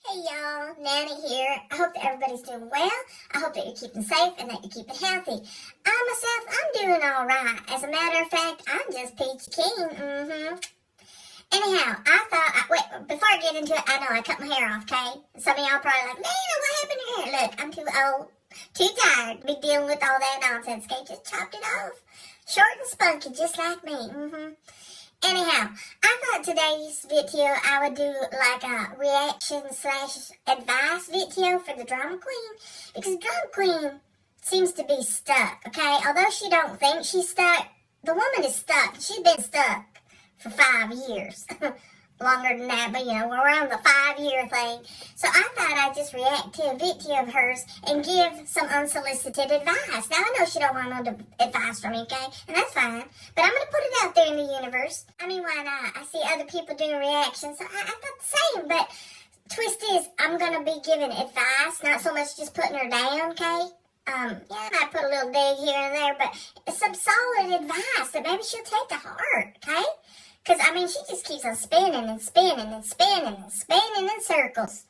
Hey y'all, Nanny here. I hope that everybody's doing well. I hope that you're keeping safe and that you're keeping healthy. I'm doing alright. As a matter of fact, I'm just peachy keen. Anyhow, wait, before I get into it, I know I cut my hair off, okay? Some of y'all probably like, Nana, what happened to your hair? Look, I'm too old, too tired to be dealing with all that nonsense, okay? Just chopped it off. Short and spunky, just like me. Anyhow, I thought today's video I would do like a reaction / advice video for the drama queen, because drama queen seems to be stuck, okay? Although she don't think she's stuck, the woman is stuck. She's been stuck for 5 years. Longer than that, but we're around the 5-year thing. So I thought I'd just react to a video of hers and give some unsolicited advice. Now I know she don't want no advice from me, okay? And that's fine. But I'm going to put it out there in the universe. I mean, why not? I see other people doing reactions, so I thought the same. But twist is, I'm going to be giving advice, not so much just putting her down, okay? I might put a little dig here and there, but it's some solid advice that maybe she'll take to heart, okay? Because, she just keeps on spinning and spinning and spinning and spinning in circles.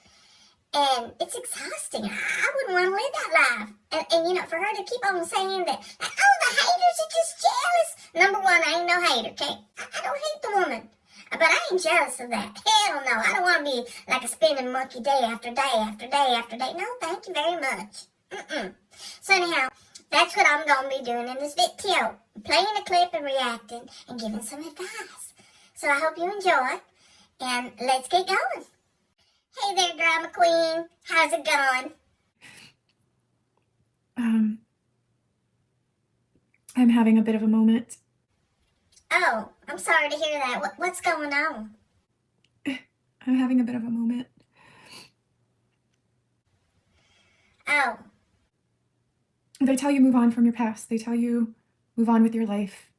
And it's exhausting. I wouldn't want to live that life. And for her to keep on saying that, the haters are just jealous. Number one, I ain't no hater, okay? I don't hate the woman. But I ain't jealous of that. Hell no. I don't want to be like a spinning monkey day after day after day after day. No, thank you very much. So anyhow, that's what I'm going to be doing in this video. Playing a clip and reacting and giving some advice. So I hope you enjoy, and let's get going. Hey there, drama queen. How's it going? I'm having a bit of a moment. Oh, I'm sorry to hear that. What's going on? I'm having a bit of a moment. Oh. They tell you move on from your past. They tell you move on with your life.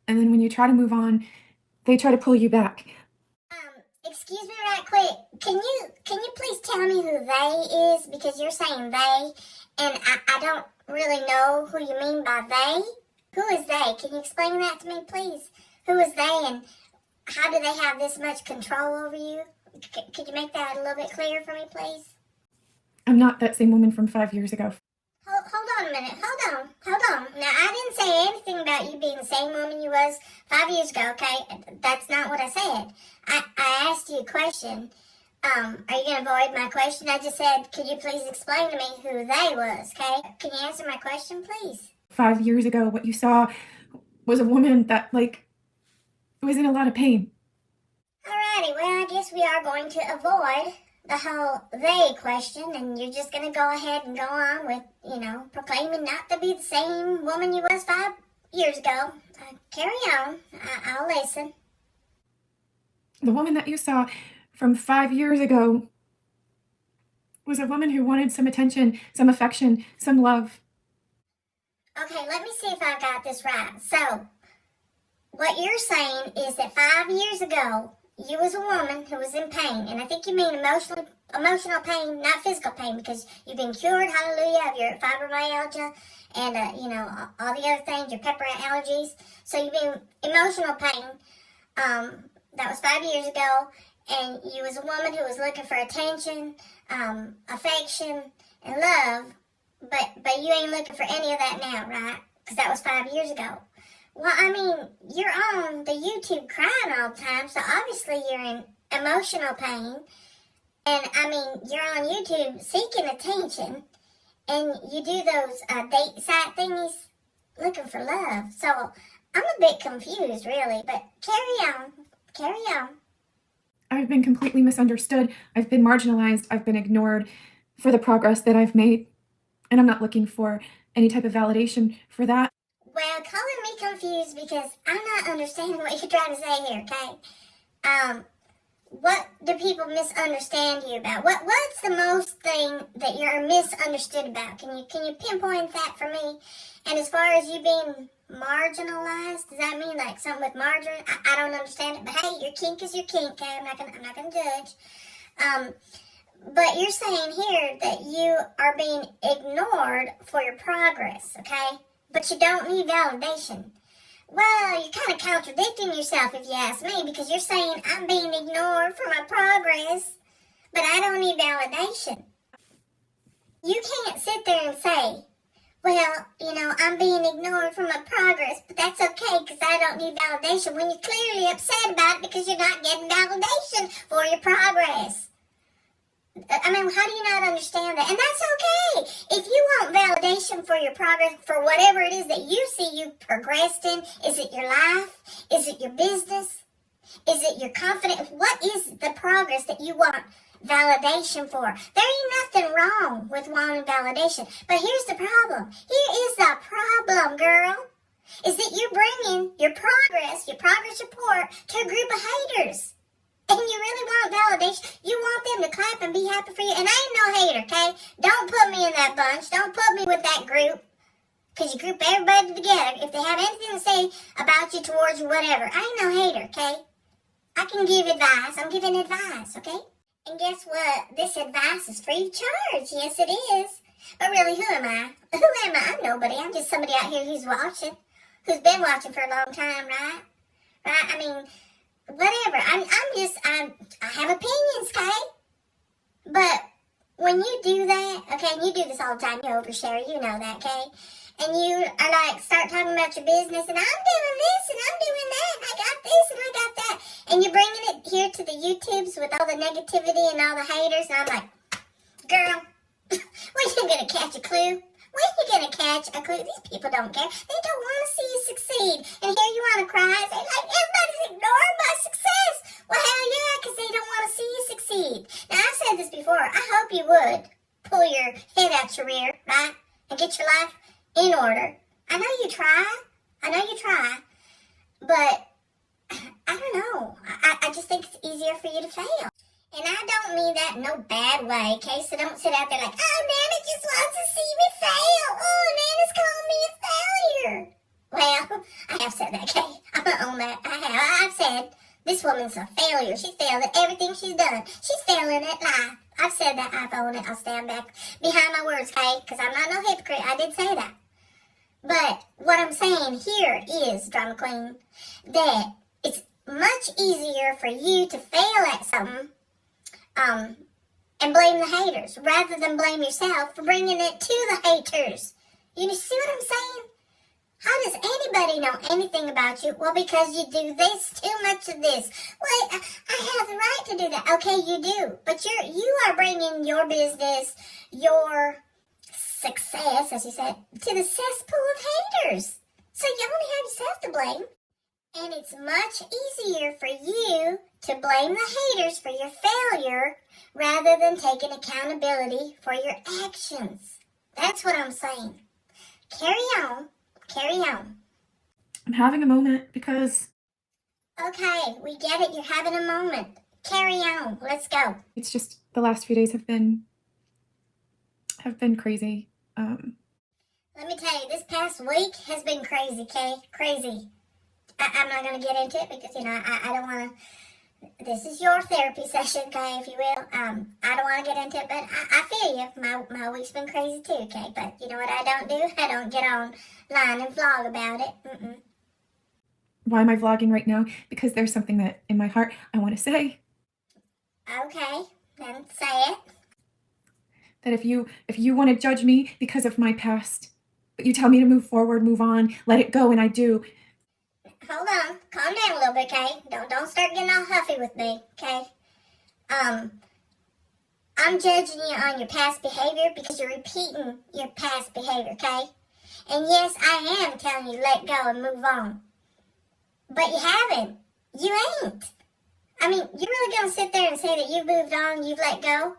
And then when you try to move on, they try to pull you back. Excuse me right quick. Can you please tell me who they is? Because you're saying they, and I don't really know who you mean by they. Who is they? Can you explain that to me, please? Who is they, and how do they have this much control over you? Could you make that a little bit clearer for me, please? I'm not that same woman from 5 years ago. Hold on a minute. Hold on. Now, I didn't say anything about you being the same woman you was 5 years ago, okay? That's not what I said. I asked you a question. Are you going to avoid my question? I just said, could you please explain to me who they was, okay? Can you answer my question, please? 5 years ago, what you saw was a woman that, was in a lot of pain. Alrighty, well, I guess we are going to avoid the whole they question, and you're just going to go ahead and go on with, proclaiming not to be the same woman you was 5 years ago. Carry on. I'll listen. The woman that you saw from 5 years ago was a woman who wanted some attention, some affection, some love. Okay, let me see if I got this right. So, what you're saying is that 5 years ago, you was a woman who was in pain, and I think you mean emotional pain, not physical pain, because you've been cured, hallelujah, of your fibromyalgia and, all the other things, your pepper allergies. So you've been emotional pain, that was 5 years ago, and you was a woman who was looking for attention, affection, and love, but you ain't looking for any of that now, right? Because that was 5 years ago. Well, you're on the YouTube crying all the time, so obviously you're in emotional pain. And, you're on YouTube seeking attention, and you do those date site thingies looking for love. So I'm a bit confused, really, but carry on. I've been completely misunderstood. I've been marginalized. I've been ignored for the progress that I've made. And I'm not looking for any type of validation for that. Well, calling me confused because I'm not understanding what you're trying to say here, okay? What do people misunderstand you about? What's the most thing that you're misunderstood about? Can you pinpoint that for me? And as far as you being marginalized, does that mean like something with margarine? I don't understand it, but hey, your kink is your kink, okay? I'm not gonna judge. But you're saying here that you are being ignored for your progress, okay? But you don't need validation. Well, you're kind of contradicting yourself if you ask me, because you're saying I'm being ignored for my progress. but I don't need validation. You can't sit there and say, well, I'm being ignored for my progress, but that's okay because I don't need validation, when you're clearly upset about it because you're not getting validation for your progress. I mean, how do you not understand that? And that's okay. If you want validation for your progress, for whatever it is that you see you've progressed in, is it your life? Is it your business? Is it your confidence? What is the progress that you want validation for? There ain't nothing wrong with wanting validation. But here's the problem. Here is the problem, girl. Is that you're bringing your progress report to a group of haters. And you really want validation. You want them to clap and be happy for you. And I ain't no hater, okay? Don't put me in that bunch. Don't put me with that group. Because you group everybody together. If they have anything to say about you, towards you, whatever. I ain't no hater, okay? I can give advice. I'm giving advice, okay? And guess what? This advice is free of charge. Yes, it is. But really, who am I? Who am I? I'm nobody. I'm just somebody out here who's watching. Who's been watching for a long time, right? Right? I mean, whatever. I have opinions, okay? But when you do that, okay, and you do this all the time, you overshare, you know that, okay? And you are like, start talking about your business, and I'm doing this, and I'm doing that, and I got this, and I got that. And you're bringing it here to the YouTubes with all the negativity and all the haters, and I'm like, girl, when you going to catch a clue? When you going to catch a clue? These people don't care. They don't want to see you succeed. And here you want to cry. They're like, everybody's ignoring my success. Well, hell yeah, because they don't want to see you succeed. Now, I've said this before. I hope you would pull your head out your rear, right? And get your life in order. I know you try. But I don't know. I just think it's easier for you to fail. And I don't mean that in no bad way, okay? So don't sit out there like, oh, Nana just wants to see me fail. Oh, Nana's calling me a failure. Well, I have said that, okay? I'm going to own that. I've said this woman's a failure. She failed at everything she's done. She's failing at life. I've said that. I've owned it. I'll stand back behind my words, okay? Because I'm not no hypocrite. I did say that. But what I'm saying here is, Drama Queen, that it's much easier for you to fail at something and blame the haters rather than blame yourself for bringing it to the haters. You see what I'm saying? How does anybody know anything about you? Well, because you do this, too much of this. Well, I have the right to do that. Okay, you do. But you are bringing your business, your success, as you said, to the cesspool of haters. So you only have yourself to blame. And it's much easier for you to blame the haters for your failure rather than taking accountability for your actions. That's what I'm saying. Carry on. I'm having a moment because... Okay, we get it. You're having a moment. Carry on. Let's go. It's just the last few days have been crazy. Let me tell you, this past week has been crazy, okay? Crazy. I'm not going to get into it because, I don't want to... This is your therapy session, okay, if you will. I don't want to get into it, but I feel you. My week's been crazy too, okay? But you know what I don't do? I don't get online and vlog about it. Mm-mm. Why am I vlogging right now? Because there's something that in my heart I want to say. Okay, then say it. That if you want to judge me because of my past, but you tell me to move forward, move on, let it go, and I do. Hold on. Calm down a little bit, okay? Don't start getting all huffy with me, okay? I'm judging you on your past behavior because you're repeating your past behavior, okay? And yes, I am telling you let go and move on. But you haven't. You ain't. I mean, you really gonna sit there and say that you've moved on, you've let go?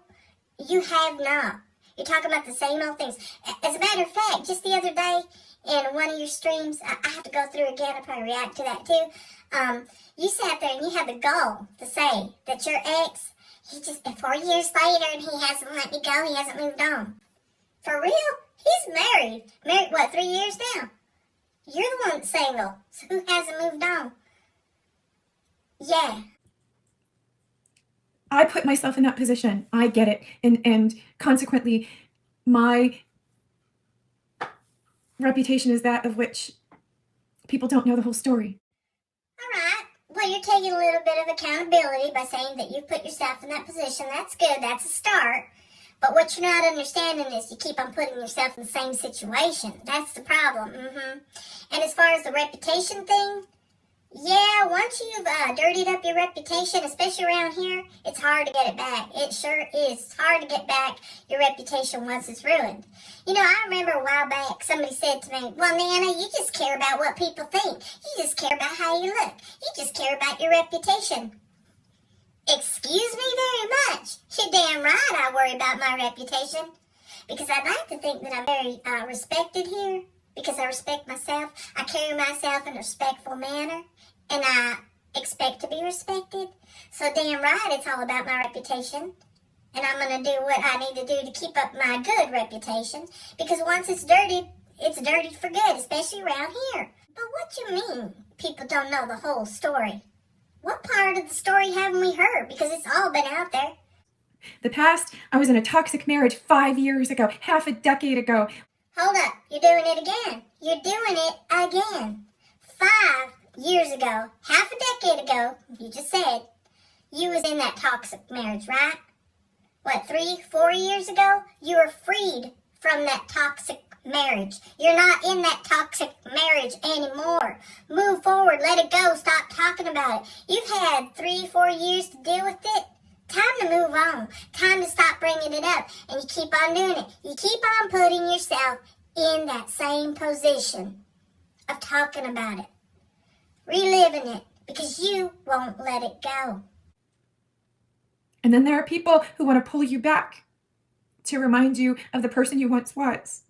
You have not. You're talking about the same old things. As a matter of fact, just the other day, in one of your streams, I have to go through again, I'll probably react to that too. You sat there and you had the goal to say that your ex, he just, 4 years later and he hasn't let me go, he hasn't moved on. For real? He's married. Married, what, 3 years now? You're the one that's single, so who hasn't moved on? Yeah. I put myself in that position. I get it. And consequently, my reputation is that of which people don't know the whole story. All right. Well, you're taking a little bit of accountability by saying that you put yourself in that position. That's good. That's a start. But what you're not understanding is you keep on putting yourself in the same situation. That's the problem. And as far as the reputation thing, yeah, once you've dirtied up your reputation, especially around here, it's hard to get it back. It sure is. It's hard to get back your reputation once it's ruined. You know, I remember a while back somebody said to me, well, Nana, you just care about what people think. You just care about how you look. You just care about your reputation. Excuse me very much. You're damn right I worry about my reputation. Because I'd like to think that I'm very respected here. Because I respect myself. I carry myself in a respectful manner. And I expect to be respected. So damn right it's all about my reputation. And I'm going to do what I need to do to keep up my good reputation. Because once it's dirty for good, especially around here. But what you mean people don't know the whole story? What part of the story haven't we heard? Because it's all been out there. The past, I was in a toxic marriage 5 years ago, half a decade ago. Hold up, you're doing it again. You're doing it again. 5 years ago, half a decade ago, you just said, you was in that toxic marriage, right? What, 3, 4 years ago? You were freed from that toxic marriage. You're not in that toxic marriage anymore. Move forward, let it go, stop talking about it. You've had 3, 4 years to deal with it. Time to move on. Time to stop bringing it up. And you keep on doing it. You keep on putting yourself in that same position of talking about it. Reliving it. Because you won't let it go. And then there are people who want to pull you back to remind you of the person you once was.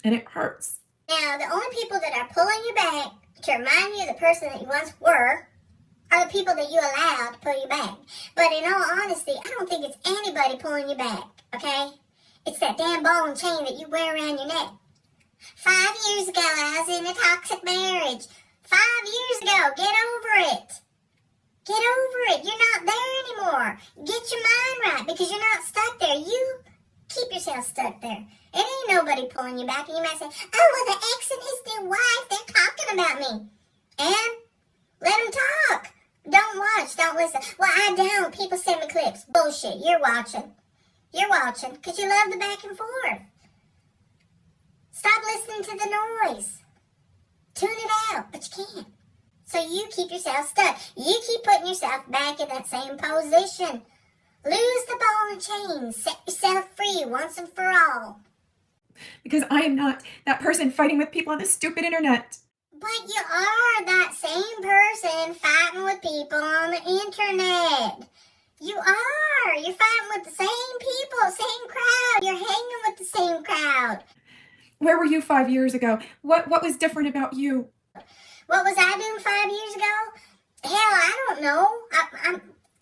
And it hurts. Now, the only people that are pulling you back to remind you of the person that you once were are the people that you allowed to pull you back. But in all honesty, I don't think it's anybody pulling you back, okay? It's that damn ball and chain that you wear around your neck. 5 years ago, I was in a toxic marriage. 5 years ago, get over it. Get over it. You're not there anymore. Get your mind right because you're not stuck there. You keep yourself stuck there. It ain't nobody pulling you back. And you might say, oh, well, the ex and his new wife, they're talking about me. And let them talk. Don't watch. Don't listen. Well, I don't. People send me clips. Bullshit. You're watching. You're watching because you love the back and forth. Stop listening to the noise. Tune it out, but you can't. So you keep yourself stuck. You keep putting yourself back in that same position. Lose the ball and chain. Set yourself free once and for all. Because I am not that person fighting with people on the stupid internet. But you are that same person fighting with people on the internet. You are. You're fighting with the same people, same crowd. You're hanging with the same crowd. Where were you 5 years ago? What was different about you? What was I doing 5 years ago? Hell, I don't know.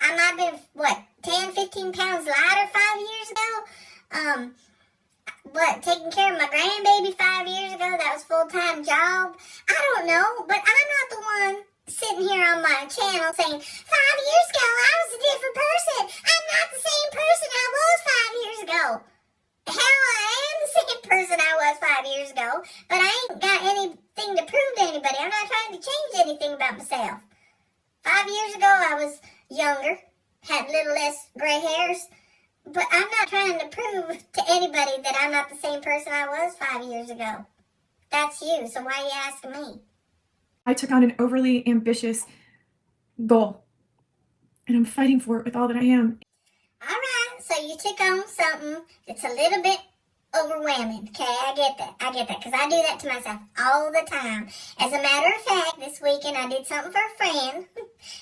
I might have been, 10, 15 pounds lighter 5 years ago? Taking care of my grandbaby 5 years ago? That was a full-time job? I don't know, but I'm not the one sitting here on my channel saying, 5 years ago, I was a different person. I'm not the same person I was 5 years ago. Hell, I am the same person I was 5 years ago, but I ain't got anything to prove to anybody. I'm not trying to change anything about myself. 5 years ago, I was younger, had a little less gray hairs, but I'm not trying to prove to anybody that I'm not the same person I was 5 years ago. That's you, so why are you asking me? I took on an overly ambitious goal, and I'm fighting for it with all that I am. All right, so you took on something that's a little bit overwhelming. Okay, I get that, because I do that to myself all the time. As a matter of fact, this weekend I did something for a friend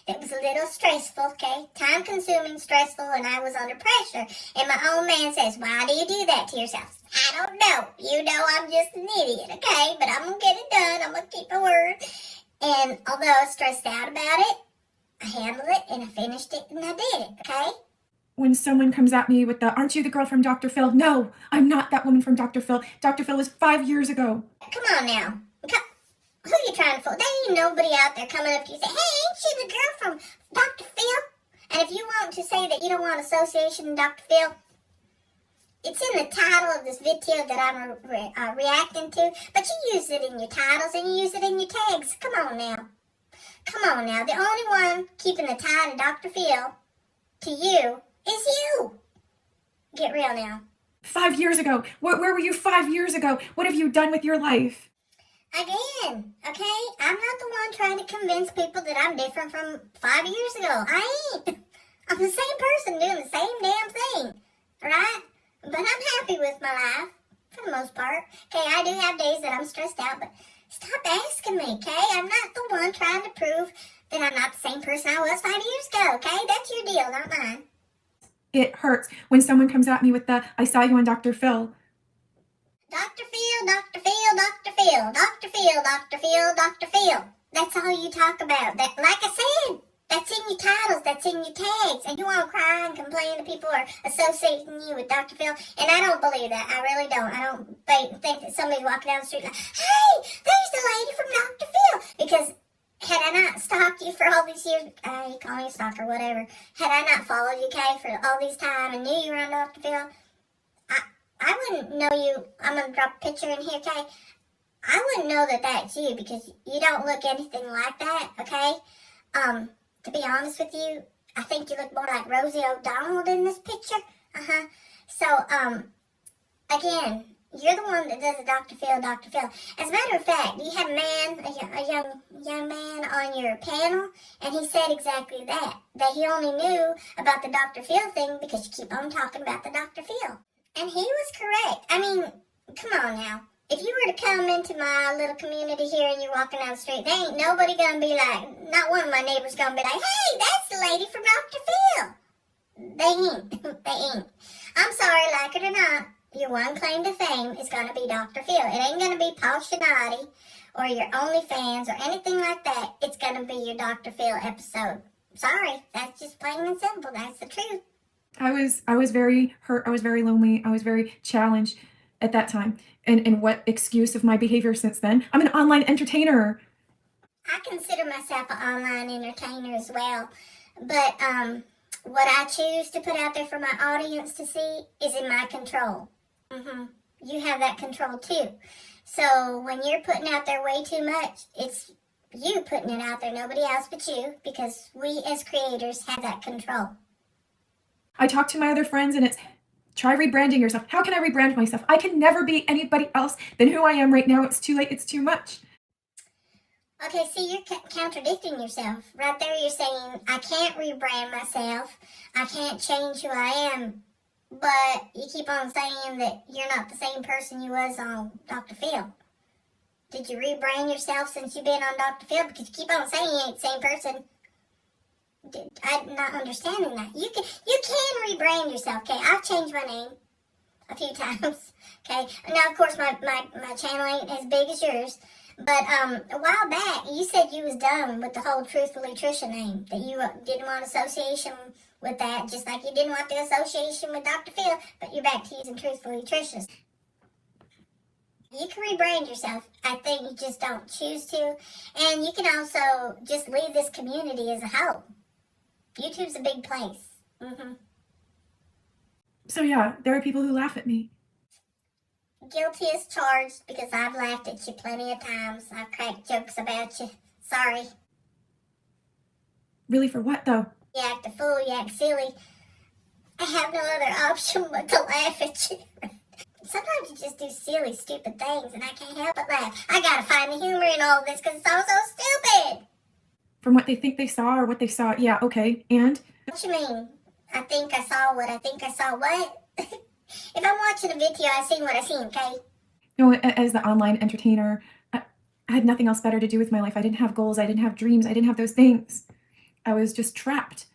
that was a little stressful, okay? Time-consuming, stressful, and I was under pressure. And my own man says, why do you do that to yourself? I don't know. You know I'm just an idiot, okay? But I'm going to get it done. I'm going to keep my word. And although I was stressed out about it, I handled it, and I finished it, and I did it, okay? When someone comes at me with the, aren't you the girl from Dr. Phil? No, I'm not that woman from Dr. Phil. Dr. Phil was 5 years ago. Come on now. Who you trying to fool? There ain't nobody out there coming up to you and say, hey, ain't she the girl from Dr. Phil? And if you want to say that you don't want association with Dr. Phil, it's in the title of this video that I'm reacting to, but you use it in your titles and you use it in your tags. Come on now. Come on now, the only one keeping the tie to Dr. Phil to you is you. Get real now. 5 years ago. Where were you 5 years ago? What have you done with your life? Again, okay? I'm not the one trying to convince people that I'm different from 5 years ago. I ain't. I'm the same person doing the same damn thing, right? But I'm happy with my life, for the most part. Okay, I do have days that I'm stressed out, but stop asking me, okay? I'm not the one trying to prove that I'm not the same person I was 5 years ago, okay? That's your deal, not mine. It hurts when someone comes at me with the, I saw you on Dr. Phil. Dr. Phil, Dr. Phil, Dr. Phil, Dr. Phil, Dr. Phil, Dr. Phil. That's all you talk about. That, like I said, that's in your titles, that's in your tags. And you want to cry and complain that people are associating you with Dr. Phil. And I don't believe that. I really don't. I don't think that somebody's walking down the street like, hey, there's the lady from Dr. Phil. Because had I not stalked you for all these years, you call me a stalker, whatever. Had I not followed you, Kay, for all these time and knew you were on Dr. Phil, I wouldn't know you. I'm going to drop a picture in here, Kay. I wouldn't know that that's you because you don't look anything like that, okay? To be honest with you, I think you look more like Rosie O'Donnell in this picture. So, again, you're the one that does the Dr. Phil, Dr. Phil. As a matter of fact, you had a young man on your panel, and he said exactly that he only knew about the Dr. Phil thing because you keep on talking about the Dr. Phil. And he was correct. I mean, come on now. If you were to come into my little community here and you're walking down the street, there ain't nobody gonna be like, not one of my neighbors gonna be like, hey, that's the lady from Dr. Phil. They ain't. They ain't. I'm sorry, like it or not, your one claim to fame is gonna be Dr. Phil. It ain't gonna be Paul Shinati or your OnlyFans or anything like that. It's gonna be your Dr. Phil episode. Sorry, that's just plain and simple. That's the truth. I was very hurt. I was very lonely. I was very challenged at that time. And what excuse of my behavior since then? I'm an online entertainer. I consider myself an online entertainer as well. But what I choose to put out there for my audience to see is in my control. You have that control too. So when you're putting out there way too much, it's you putting it out there, nobody else but you, because we as creators have that control. I talk to my other friends and it's, try rebranding yourself. How can I rebrand myself? I can never be anybody else than who I am right now. It's too late. It's too much. Okay, see, you're contradicting yourself. Right there you're saying, I can't rebrand myself. I can't change who I am. But you keep on saying that you're not the same person you was on Dr. Phil. Did you rebrand yourself since you've been on Dr. Phil? Because you keep on saying you ain't the same person. I'm not understanding that. You can rebrand yourself, okay? I've changed my name a few times, okay? Now, of course, my channel ain't as big as yours, but a while back, you said you was done with the whole Truthfully Trisha name, that you didn't want association with that, just like you didn't want the association with Dr. Phil, but you're back to using Truthfully Trisha. You can rebrand yourself. I think you just don't choose to, and you can also just leave this community as a whole. YouTube's a big place. So yeah, there are people who laugh at me. Guilty as charged because I've laughed at you plenty of times. I've cracked jokes about you. Sorry. Really, for what though? You act a fool, you act silly. I have no other option but to laugh at you. Sometimes you just do silly, stupid things and I can't help but laugh. I gotta find the humor in all of this because it's all so stupid. From what they think they saw or what they saw, yeah, okay, and? What you mean? I think I saw what I think I saw what? If I'm watching a video, I seen what I seen, okay? No, as the online entertainer, I had nothing else better to do with my life. I didn't have goals, I didn't have dreams, I didn't have those things. I was just trapped.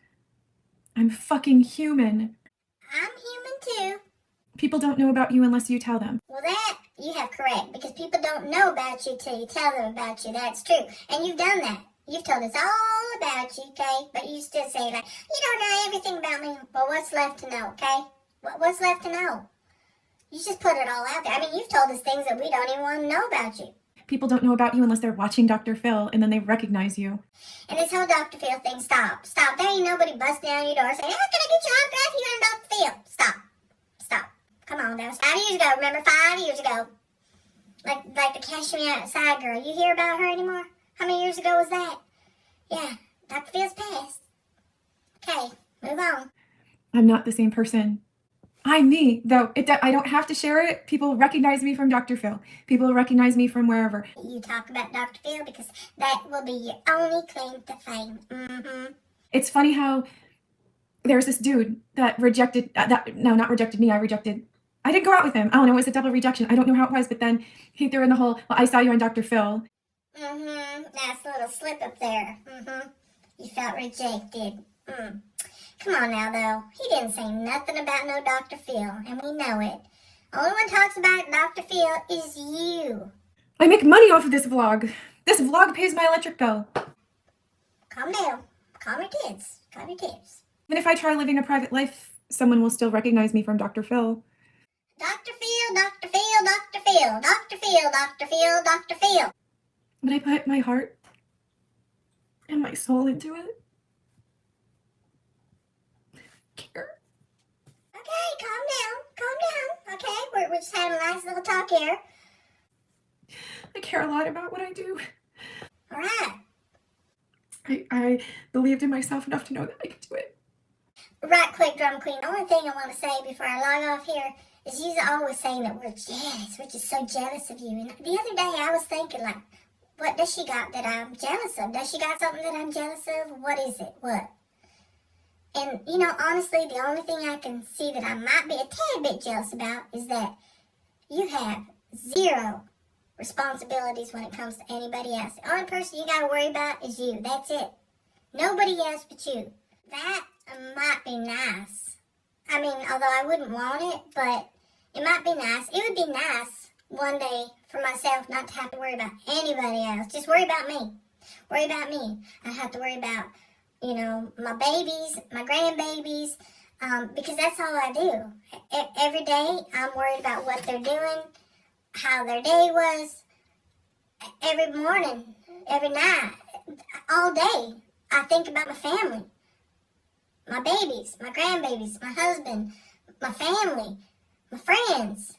I'm fucking human. I'm human too. People don't know about you unless you tell them. Well, that you have correct, because people don't know about you till you tell them about you. That's true. And you've done that. You've told us all about you, okay? But you still say, like, you don't know everything about me. Well, what's left to know, okay? What's left to know? You just put it all out there. I mean, you've told us things that we don't even want to know about you. People don't know about you unless they're watching Dr. Phil and then they recognize you. And this whole Dr. Phil thing, stop. Stop. There ain't nobody busting down your door saying, how can I get your autograph? You're on Dr. Phil. Stop. Stop. Come on, that was 5 years ago. Remember, 5 years ago. Like the Cash Me Outside girl. You hear about her anymore? How many years ago was that? Yeah, Dr. Phil's passed. Okay, move on. I'm not the same person. I'm me, though. I don't have to share it. People recognize me from Dr. Phil. People recognize me from wherever. You talk about Dr. Phil because that will be your only claim to fame. It's funny how there's this dude that rejected, not rejected me, I didn't go out with him. I don't know, it was a double rejection. I don't know how it was, but then he threw in the whole, well, I saw you on Dr. Phil. That's a little slip up there. You felt rejected. Come on now, though. He didn't say nothing about no Dr. Phil, and we know it. Only one talks about Dr. Phil is you. I make money off of this vlog. This vlog pays my electric bill. Calm down. Calm your tits. Calm your tits. Even if I try living a private life, someone will still recognize me from Dr. Phil. Dr. Phil, Dr. Phil, Dr. Phil, Dr. Phil, Dr. Phil, Dr. Phil. When I put my heart and my soul into it, care. Okay, calm down. Okay, we're just having a nice little talk here. I care a lot about what I do. All right. I believed in myself enough to know that I could do it. Right quick, Drum Queen. The only thing I want to say before I log off here is you're always saying that we're jealous. We're just so jealous of you. And the other day I was thinking, like, what does she got that I'm jealous of? Does she got something that I'm jealous of? What is it? What? And, you know, honestly, the only thing I can see that I might be a tad bit jealous about is that you have zero responsibilities when it comes to anybody else. The only person you got to worry about is you. That's it. Nobody else but you. That might be nice. I mean, although I wouldn't want it, but it might be nice. It would be nice one day for myself not to have to worry about anybody else. Just worry about me. Worry about me. I have to worry about, you know, my babies, my grandbabies, because that's all I do. Every day I'm worried about what they're doing, how their day was. Every morning, every night, all day, I think about my family. My babies, my grandbabies, my husband, my family, my friends.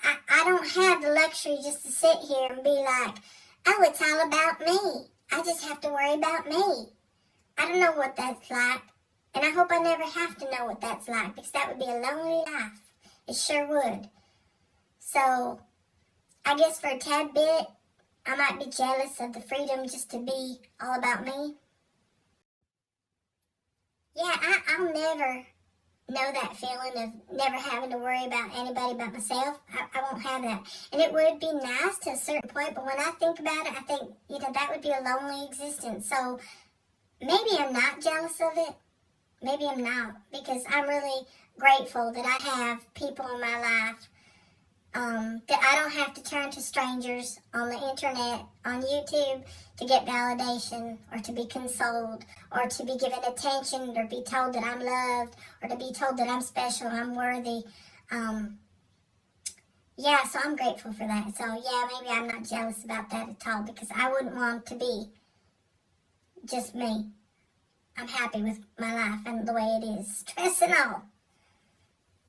I don't have the luxury just to sit here and be like, oh, it's all about me. I just have to worry about me. I don't know what that's like, and I hope I never have to know what that's like, because that would be a lonely life. It sure would. So, I guess for a tad bit, I might be jealous of the freedom just to be all about me. Yeah, I'll never know that feeling of never having to worry about anybody but myself. I won't have that. And it would be nice to a certain point, but when I think about it, I think, you know, that would be a lonely existence. So maybe I'm not jealous of it. Maybe I'm not, because I'm really grateful that I have people in my life, that I don't have to turn to strangers on the internet, on YouTube, to get validation, or to be consoled, or to be given attention, or be told that I'm loved, or to be told that I'm special, I'm worthy. Yeah, so I'm grateful for that. So yeah, maybe I'm not jealous about that at all, because I wouldn't want to be just me. I'm happy with my life and the way it is, stress and all.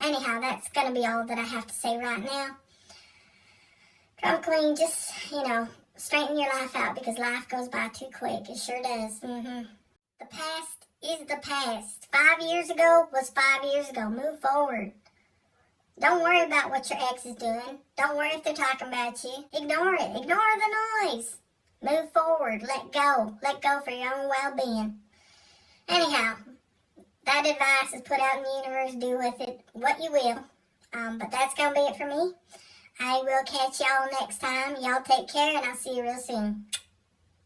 Anyhow, that's going to be all that I have to say right now. Drum Queen, just, you know, straighten your life out, because life goes by too quick. It sure does. The past is the past. 5 years ago was 5 years ago. Move forward. Don't worry about what your ex is doing. Don't worry if they're talking about you. Ignore it. Ignore the noise. Move forward. Let go. Let go for your own well-being. Anyhow, that advice is put out in the universe. Do with it what you will. But that's going to be it for me. I will catch y'all next time. Y'all take care, and I'll see you real soon.